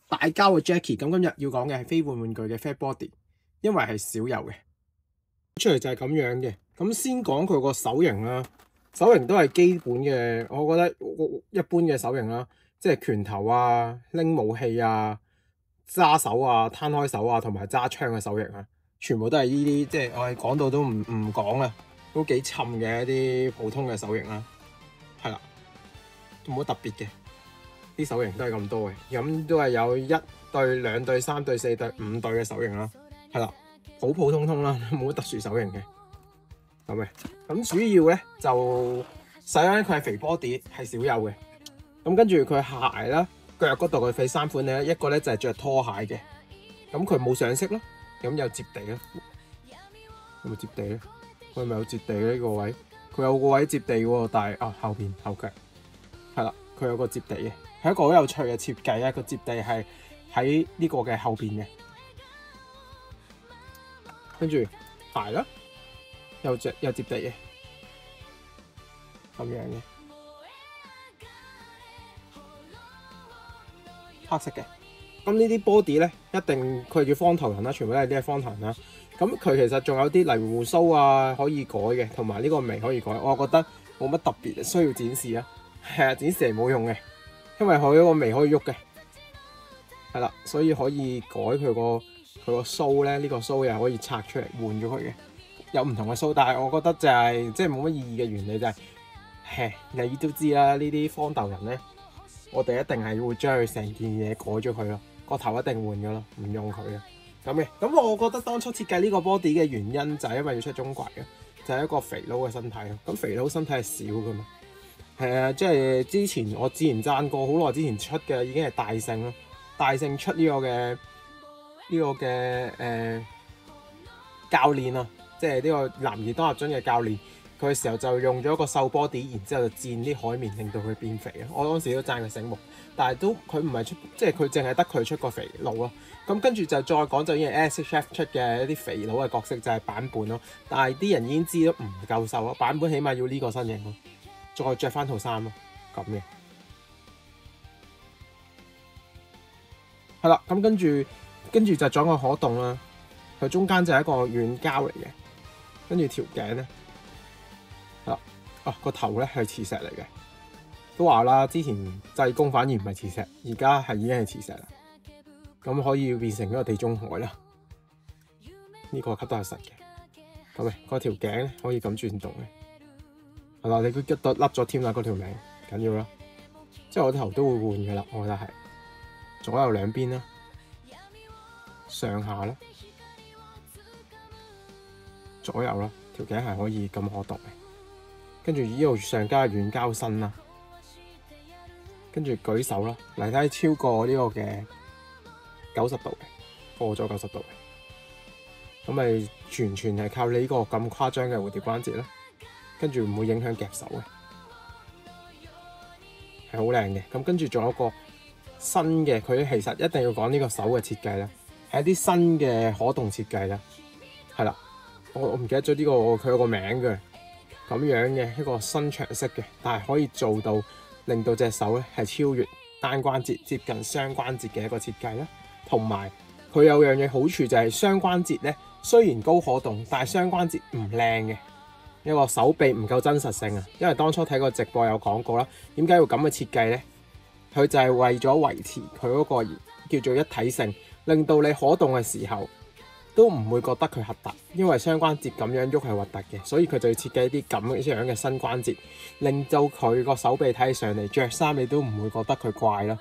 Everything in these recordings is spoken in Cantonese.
大膠嘅 Jackie。咁今日要講嘅係非玩玩具嘅 Fat Body， 因為係少有嘅。出嚟就係咁樣嘅。咁先講佢個手型啦，手型都係基本嘅，我覺得一般嘅手型啦，即係拳頭啊、拎武器啊、揸手啊、攤開手啊，同埋揸槍嘅手型啊，全部都係呢啲，即係我哋講到都唔講啦，都幾沉嘅一啲普通嘅手型啦，係啦，冇乜特別嘅，啲手型都係咁多嘅，咁都係有1對、2對、3對、4對、5對嘅手型啦，係啦，普普通通啦，冇乜特殊手型嘅。咁主要咧就首先佢係肥 body， 係少有嘅。咁跟住佢鞋啦，腳嗰度佢分3款咧，一個咧就係着拖鞋嘅，咁佢冇上色咯，咁有接地咯，有冇接地咧？佢係咪有接地咧？呢個位佢有個位接地喎，但係後邊後腳係啦，佢有個接地嘅，係一個好有趣嘅設計啊！個接地係喺呢個嘅後邊嘅，跟住鞋啦。有接地嘅，咁樣嘅，黑色嘅。咁呢啲 body 咧，一定佢係叫方頭人啦，全部都係啲方頭人啦。咁佢其實仲有啲例如鬍鬚啊可以改嘅，同埋呢個眉可以改。我覺得冇乜特別需要展示啊，係啊，展示係冇用嘅，因為佢嗰個眉可以喐嘅，係啦，所以可以改佢個鬚咧，呢個鬚又可以拆出嚟換咗佢嘅。有唔同嘅鬚，但係我覺得就係即係冇乜意義嘅原理就係，你都知啦，呢啲方豆人咧，我哋一定係會將佢成件嘢改咗佢咯，個頭一定換咗咯，唔用佢嘅咁嘅。咁我覺得當初設計呢個 body 嘅原因就係因為要出中櫃嘅，就係一個肥佬嘅身體咯。咁肥佬身體係少㗎嘛，係啊，即係之前讚過好耐之前出嘅已經係大聖咯，大聖出呢個嘅教練啊。即係呢個男兒當入樽嘅教練，佢嘅時候就用咗一個瘦 body， 然之後就墊啲海綿令到佢變肥啊！我當時都讚佢醒目，但係都佢唔係出，即係佢淨係得佢出個肥佬咯。咁跟住就再講就已經係 SHF 出嘅一啲肥佬嘅角色就係版本咯。但係啲人已經知都唔夠瘦咯，版本起碼要呢個身形咯，再着翻套衫咯，咁嘅係啦。咁跟住就仲有個可動啦，佢中間就係一個軟膠嚟嘅。跟住條頸咧，個頭咧係磁石嚟嘅，都話啦，之前濟公反而唔係磁石，而家係已經係磁石啦，咁可以變成一個地中海啦。呢個吸得係實嘅，咁嗰條頸咧可以咁轉動嘅，係啦，你佢一度甩咗添啦，嗰條命緊要啦，即係我頭都會換嘅啦，我覺得係左右兩邊啦，上下啦。左右啦，條頸係可以咁可動嘅，跟住呢度上加軟膠身啦，跟住舉手啦，嚟睇超過呢個嘅90度嘅，過咗90度嘅，咁咪全係靠你呢個咁誇張嘅蝴蝶關節啦，跟住唔會影響夾手嘅，係好靚嘅。咁跟住仲有一個新嘅，佢其實一定要講呢個手嘅設計啦，係一啲新嘅可動設計啦，係啦。我唔記得咗呢個佢有個名嘅，咁樣嘅一個新長式嘅，但係可以做到令到隻手咧係超越單關節，接近雙關節嘅一個設計啦。同埋佢有樣嘢好處就係雙關節咧，雖然高可動，但係雙關節唔靚嘅，一個手臂唔夠真實性啊。因為當初睇個直播有講過啦，點解要咁嘅設計咧？佢就係為咗維持佢嗰個叫做一體性，令到你可動嘅時候都唔會覺得佢核突，因為雙關節咁樣喐係核突嘅，所以佢就要設計一啲咁樣嘅新關節，令到佢個手臂睇起上嚟着衫你都唔會覺得佢怪啦，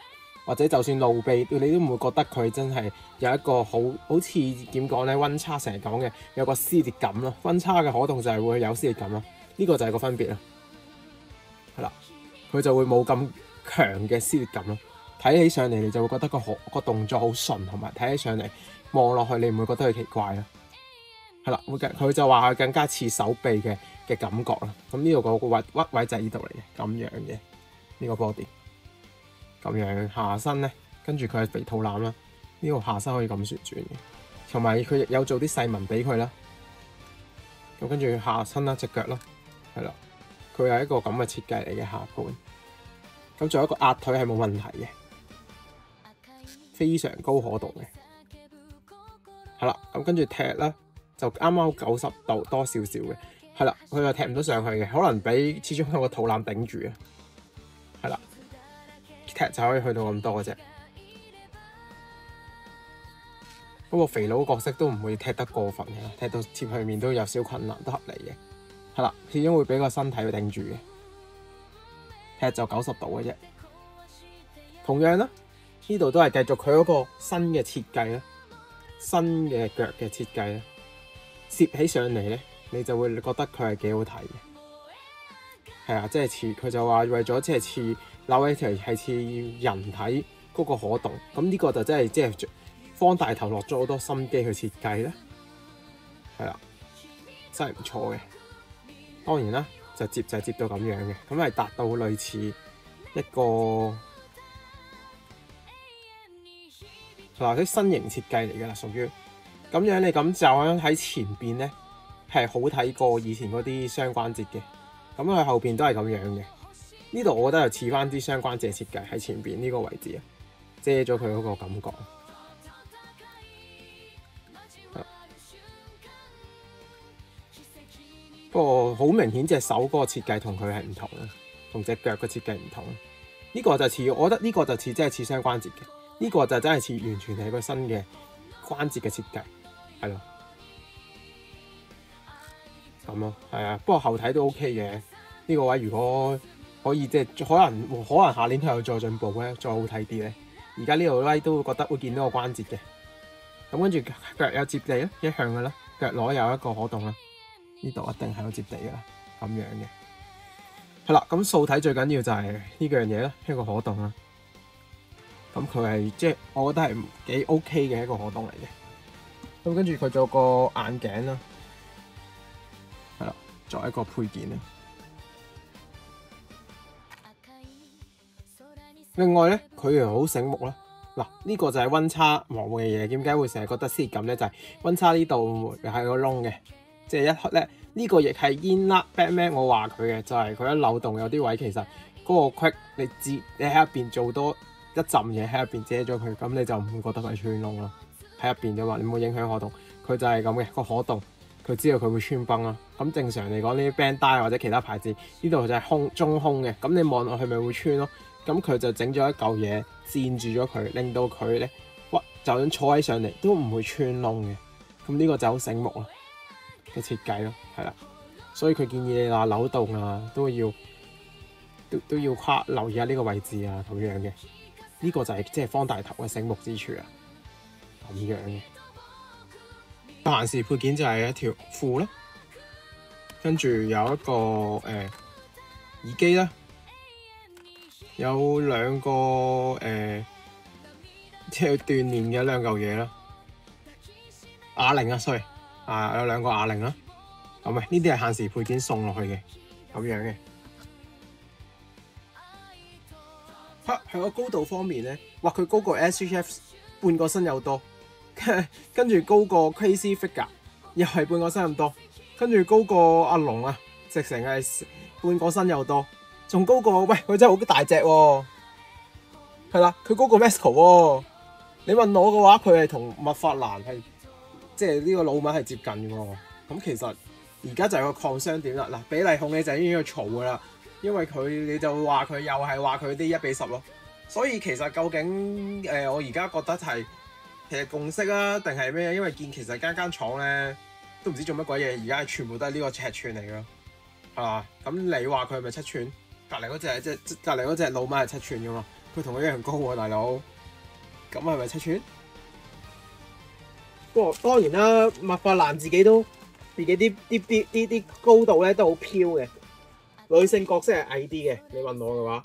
或者就算露臂你都唔會覺得佢真係有一個好似點講咧，溫差成日講嘅有個撕裂感咯，溫差嘅可動就係會有撕裂感咯，呢個就係個分別啦，係啦，佢就會冇咁強嘅撕裂感咯，睇起上嚟你就會覺得個動作好順，同埋睇起上嚟望落去你唔會覺得佢奇怪啦，係啦，佢就話佢更加似手臂嘅感覺啦。咁呢度個屈位就係呢度嚟嘅，咁樣嘅呢個 body， 咁樣下身咧，跟住佢係肥肚腩啦，呢個下身可以咁旋轉嘅，同埋佢亦有做啲細紋俾佢啦。咁跟住下身啦，隻腳啦，係啦，佢係一個咁嘅設計嚟嘅下盤。咁仲有一個壓腿係冇問題嘅。非常高可動嘅。係啦，咁跟住踢啦，就啱啱90度多少少嘅。係啦，佢又踢唔到上去嘅，可能俾始終有個肚腩頂住啊。係啦，踢就可以去到咁多嘅啫。不過肥佬角色都唔會踢得過分嘅，踢到貼去面都有少困難，都合理嘅。係啦，始終會俾個身體去頂住嘅。踢就90度嘅啫。同樣啦，呢度都係繼續佢嗰個新嘅設計啦，新嘅腳嘅設計咧，攝起上嚟咧，你就會覺得佢係幾好睇嘅。係啊，即係似佢就話為咗即係似扭起嚟係似人體嗰個可動，咁呢個就真係即係方大頭落咗好多心機去設計咧。係啦，真係唔錯嘅。當然啦，就接到咁樣嘅，咁係達到類似一個嗱啲新型設計嚟嘅啦，屬於咁樣你咁就喺前邊咧係好睇過以前嗰啲雙關節嘅，咁佢後邊都係咁樣嘅。呢度我覺得又似翻啲雙關節設計喺前邊呢個位置啊，遮咗佢嗰個感覺。不過好明顯隻手嗰個設計同佢係唔同啦，同隻腳嘅設計唔同。呢個就似，我覺得呢個就似真係似雙關節嘅，呢個就真係似完全係個新嘅關節嘅設計，係咯，咁咯，係啊。不過後睇都 OK 嘅，呢個位如果可以即係可能下年佢有再進步咧，再好睇啲咧。而家呢度咧都會覺得會見到個關節嘅，咁跟住腳有接地咧，一向嘅啦，腳踝有一個可動啦。呢度一定係有接地啦，咁樣嘅係啦。咁素體最緊要就係呢樣嘢啦，一個可動啦。咁佢係即係我覺得係幾 OK 嘅一個可動嚟嘅。咁跟住佢做個眼鏡啦，係啦，作為一個配件啦。另外咧，佢又好醒目啦。嗱，呢個就係溫差模嘅嘢。點解會成日覺得絲感咧？就係溫差呢度又係個窿嘅。即係一咧，呢個亦係 In-Batman 我話佢嘅，就係佢一漏洞有啲位，其實嗰個 quick 你喺入邊做多一浸嘢喺入邊遮咗佢，咁你就唔會覺得佢係穿窿啦。喺入邊嘅話，你冇影響可動，佢就係咁嘅個可動，佢知道佢會穿崩啦。咁正常嚟講，呢啲 Bandai 或者其他牌子呢度就係中空嘅，咁你望落去咪會穿咯。咁佢就整咗一嚿嘢墊住咗佢，令到佢咧，哇！就算坐起上嚟都唔會穿窿嘅。咁呢個就好醒目啦嘅設計咯，係啦，所以佢建議你話扭動啊，都要留意下呢個位置啊，咁樣嘅。呢個就係即係方大頭嘅醒目之處啊，咁樣嘅。閒時配件就係一條褲啦，跟住有一個耳機啦，有兩個即係鍛鍊嘅兩嚿嘢啦，啞鈴啊，sorry。有兩個啞鈴啦，咁呢啲係限時配件送落去嘅，咁樣嘅。喺個高度方面咧，哇！佢高過 SHF 半個身有多，跟住高過 Crazy Figure 又係半個身咁多，跟住高過阿龍啊，直成係半個身又多，仲高過喂佢真係好大隻喎，係啦，佢高過 Masco 喎。你問我嘅話，佢係同麥法蘭係。即係呢個老麥係接近嘅喎，咁其實而家就係個擴張點啦。嗱，比例控你就已經要嘈嘅啦，因為你就話佢又係話佢啲1:10咯。所以其實究竟我而家覺得係其實共識啊，定係咩？因為見其實間廠咧都唔知做乜鬼嘢，而家全部都係呢個尺寸嚟嘅，係嘛？咁你話佢係咪7寸？隔離嗰隻老麥係7寸嘅嘛？佢同佢一樣高喎，大佬。咁係咪7寸？不過當然啦，麥法蘭自己啲高度咧都好飄嘅。女性角色係矮啲嘅，你問我嘅話，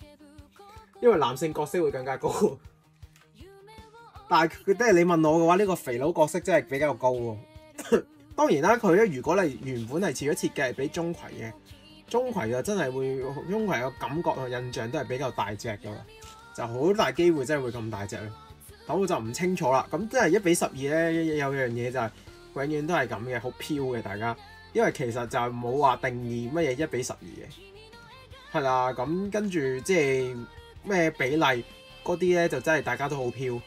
因為男性角色會更加高。但係即係你問我嘅話，呢個肥佬角色真係比較高喎。當然啦，佢咧如果你原本係似咗設計係俾鍾馗嘅，鍾馗就真係會鍾馗個感覺同印象都係比較大隻㗎，就好大機會真係會咁大隻咯。咁我就唔清楚啦。咁即係1:12咧，有樣嘢就係永遠都係咁嘅，好飄嘅大家。因為其實就冇話定義乜嘢1:12嘅，係啦。咁跟住即係咩比例嗰啲咧，就真係大家都好飄。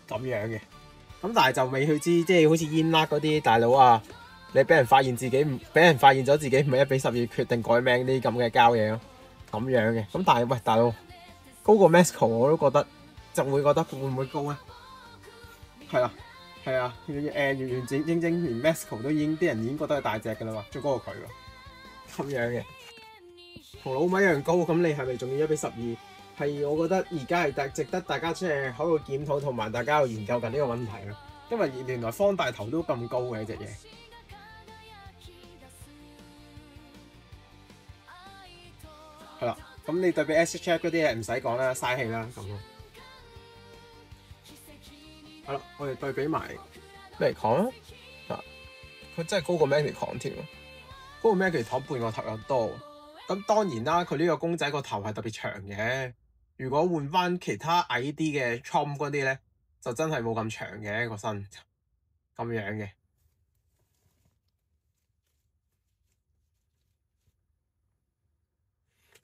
咁樣嘅。咁但係就未去知，即係好似煙甩嗰啲大佬啊，你俾人發現自己唔俾人發現咗自己唔係1:12，決定改名呢啲咁嘅交嘢咯，咁樣嘅。咁但係喂，大佬高過 Masco 我都覺得就會覺得會唔會高咧？係啊，係啊，完整連 Masco 都已經啲人已經覺得係大隻㗎啦嘛，仲高過佢喎，咁樣嘅。同老米一樣高，咁你係咪仲要1:12？係，我覺得而家係值得大家即係喺度檢討，同埋大家喺度研究緊呢個問題咯。因為原來方大頭都咁高嘅一隻嘢。係啦，咁你對比 SHF 嗰啲嘢唔使講啦，嘥氣啦咁咯。係啦，我哋對比埋咩嚟講啊？佢真係高過 Magnecon 添，高過 Magnecon半個頭又多。咁當然啦，佢呢個公仔個頭係特別長嘅。如果換翻其他矮啲嘅 Chom 嗰啲咧，就真係冇咁長嘅個身咁樣嘅。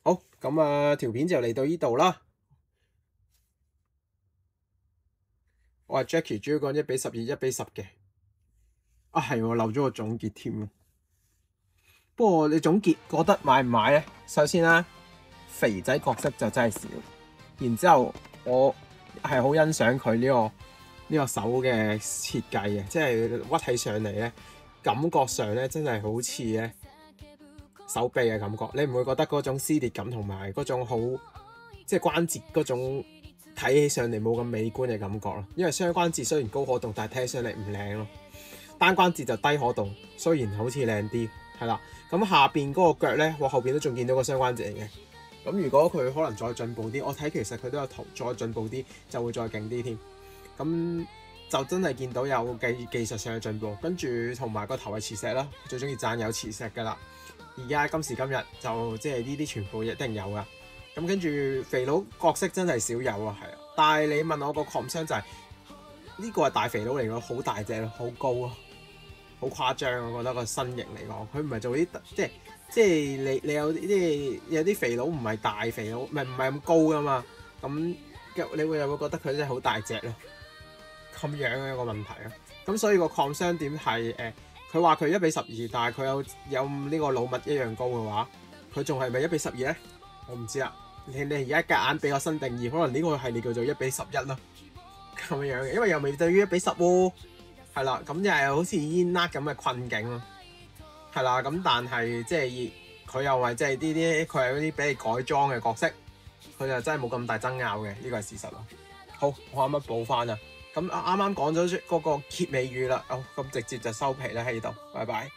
好，咁啊條片就嚟到呢度啦。我係 Jackie，主要講1:12、1:10嘅。啊係喎，漏咗個總結添。不過你總結覺得買唔買咧？首先啦，肥仔角色就真係少。然之後我係好欣賞佢呢個手嘅設計嘅，即係屈起上嚟咧，感覺上咧真係好似咧手臂嘅感覺。你唔會覺得嗰種撕裂感同埋嗰種好即係關節嗰種睇起上嚟冇咁美觀嘅感覺咯。因為雙關節雖然高可動，但係睇起上嚟唔靚咯。單關節就低可動，雖然好似靚啲，係啦。咁下邊嗰個腳咧，我後邊都仲見到個雙關節嚟嘅。咁如果佢可能再進步啲，我睇其實佢都有再進步啲，就會再勁啲添。咁就真係見到有技術上嘅進步，跟住同埋個頭係磁石啦，最中意讚有磁石噶啦。而家今時今日就即係呢啲全部一定有噶。咁跟住肥佬角色真係少有啊，係啊。但係你問我個 concern 就係呢個係大肥佬嚟咯，好大隻咯，好高啊，好誇張。我覺得個身形嚟講，佢唔係做啲即係你有啲肥佬唔係大肥佬，唔係咁高噶嘛。咁你會覺得佢真係好大隻咯，咁樣嘅一個問題啊。咁所以個 concern 點係佢話佢1:12，但係佢有呢個老麥一樣高嘅話，佢仲係咪1:12咧？我唔知啦。你而家夾硬俾個新定義，可能呢個系列叫做1:11咯，咁樣嘅，因為又未對於1:10喎，係啦。咁又係好似煙甩咁嘅困境咯。係啦，咁但係即係佢又話即係呢啲，佢係嗰啲俾你改裝嘅角色，佢就真係冇咁大爭拗嘅，呢個係事實咯。好，我啱啱補翻啊，咁啱啱講咗嗰個結尾語啦，好，咁直接就收皮啦喺呢度，拜拜。